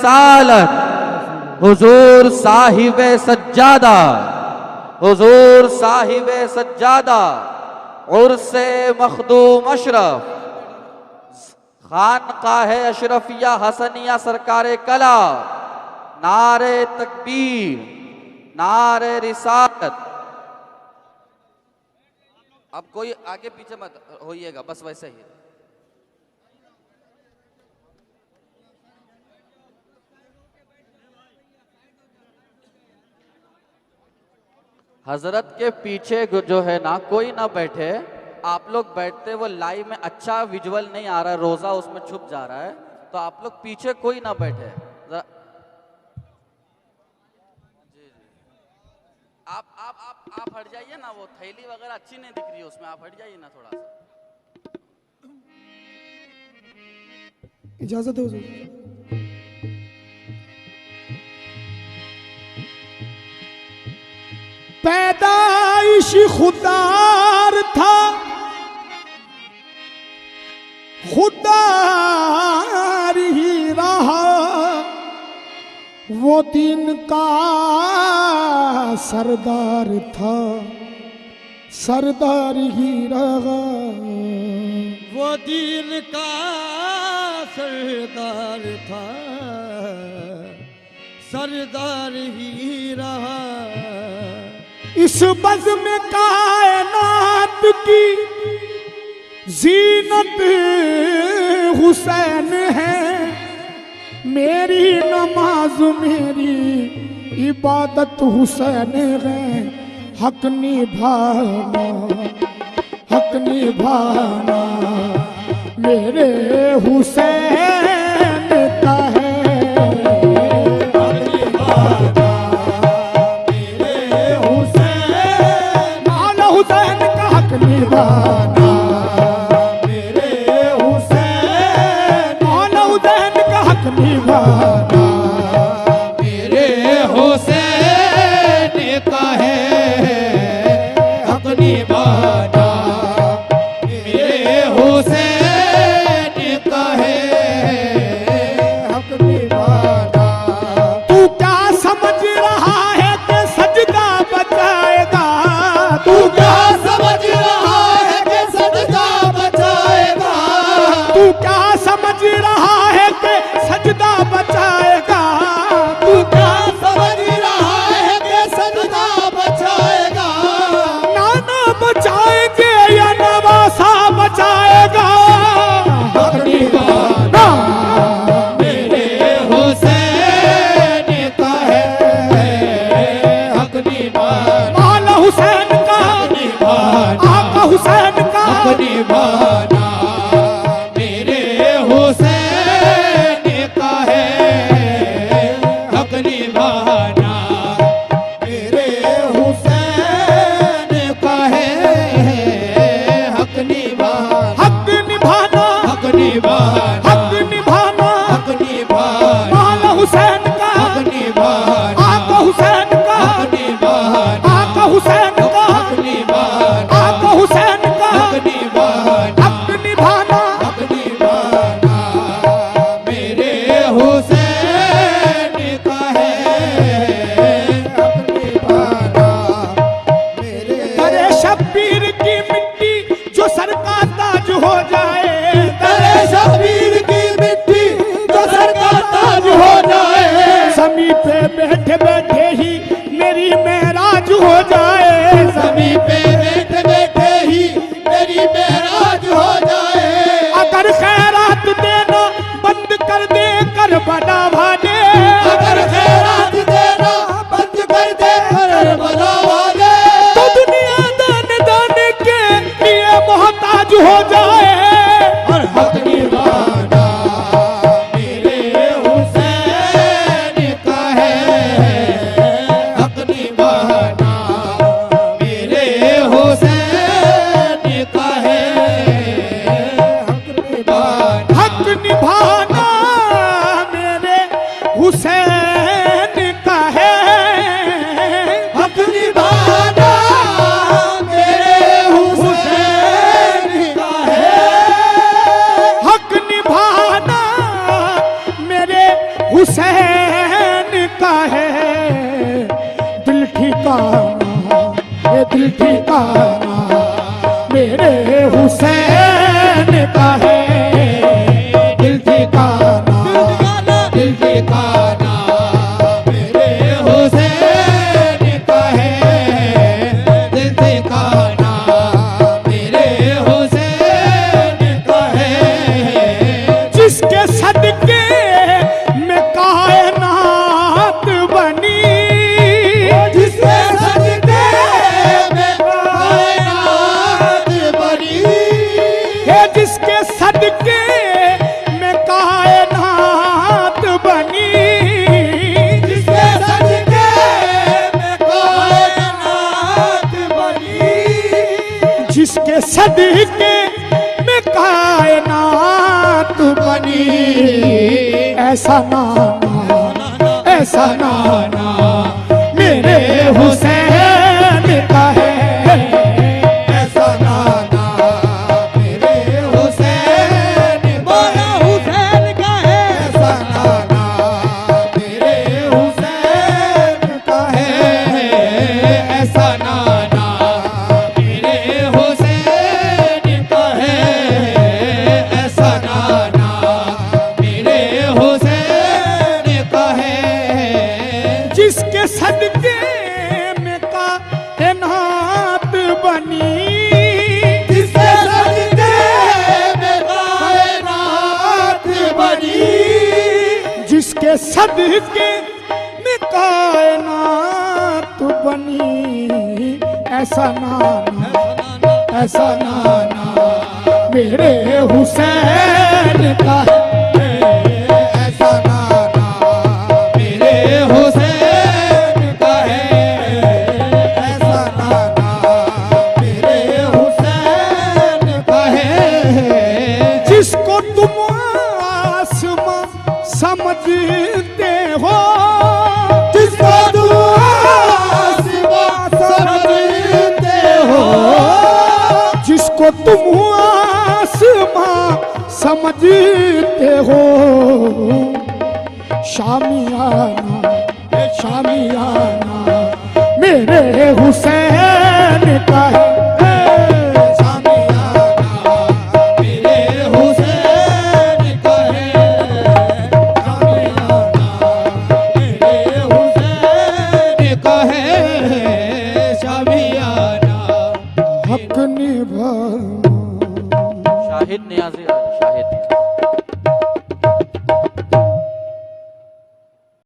रिसालत हुजूर साहिबे सज्जादा, हुजूर साहिबे सज्जादा उर्से मखदूम अशरफ खानकाहे अशरफिया हसनिया सरकारे कला, नारे तकबीर, नारे रिसालत। अब कोई आगे पीछे मत होइएगा, बस वैसे ही। हजरत के पीछे जो है ना कोई ना बैठे, आप लोग बैठते, वो लाइव में अच्छा विजुअल नहीं आ रहा है, रोजा उसमें छुप जा रहा है, तो आप लोग पीछे कोई ना बैठे। जी जी, आप हट जाइए ना, वो थैली वगैरह अच्छी नहीं दिख रही है उसमें, आप हट जाइए ना थोड़ा सा। इजाजत हो। पैदाइश खुदार था, खुदार ही रहा, वो दिन का सरदार था, सरदार ही रहा, वो दिन का सरदार था, सरदार ही रहा। इस बज़्म कायनात की जीनत हुसैन है, मेरी नमाज मेरी इबादत हुसैन है। हक निभाना, हक निभाना मेरे हुसैन का है। निभाना मेरे हुसैन, मौला हुसैन का हक निभाना मेरे हुसैन का है, हक निभाना मेरे हुसैन का है, हक निभाना। तू क्या समझ रहा है कि सजदा बचाएगा, तू क्या समझ रहा है कि सजदा बचाएगा, तू क्या समझ रहा है कि सजदा बचाएगा। नाना बचाएंगे या नवासा बचाएगा, हक निभाना मेरे हुसैन का है, हक निभाना मौला हुसैन का, आका हुसैन का, हक निभाना बैठे बैठे ही मेरी महराज हो जाए, ज़मीं पे बैठे बैठे ही मेरी महराज हो जाए। अगर खैरात देना बंद कर दे कर बना भाने, अगर खैरात देना बंद कर दे कर बना भाने, तो दुनिया दाने दाने के लिए मोहताज हो जाए। और हक निभाना मेरे हुसैन का है, हक निभाना मेरे हुसैन का है, हक निभाना, हक निभाना मेरे हुसैन का है, हक निभाना मेरे हुसैन का है, हक निभाना मेरे हुसैन का है दिल ठिकाना, ये दिल ठिकाना मेरे हुसैन का है दिल ठिकाना, दिल ठिकाना मेरे हुसैन का है दिल ठिकाना मेरे हुसैन का है। जिसके सदके में कायनात बनी, जिसके सदके में कायनात बनी, है जिसके सदके में कायनात बनी, जिसके सदके में कायनात बनी, जिसके सदके में कायनात बनी, ऐसा नाना, ऐसा नाना मेरे हुसैन का है, ऐसा नाना मेरे हुसैन बोला हुसैन का है, ऐसा नाना मेरे हुसैन का है, ऐसा नाना मेरे हुसैन का है, ऐसा नाना मेरे हुसैन का है। जिसके सदके में कायनात बनी, जिसके सदके में कायनात बनी, जिसके सदके में कायनात बनी, ऐसा नाना, ऐसा नाना मेरे हुसैन का है, ऐसा नाना मेरे हुसैन का है, ऐसा नाना मेरे हुसैन का है। जिसको तुम आसमां समझते हो, जिसको तुम आसमां समझते हो, जिसको तुम आसमां समझते हो, शामियाना, शामियाना मेरे हुसैन का है,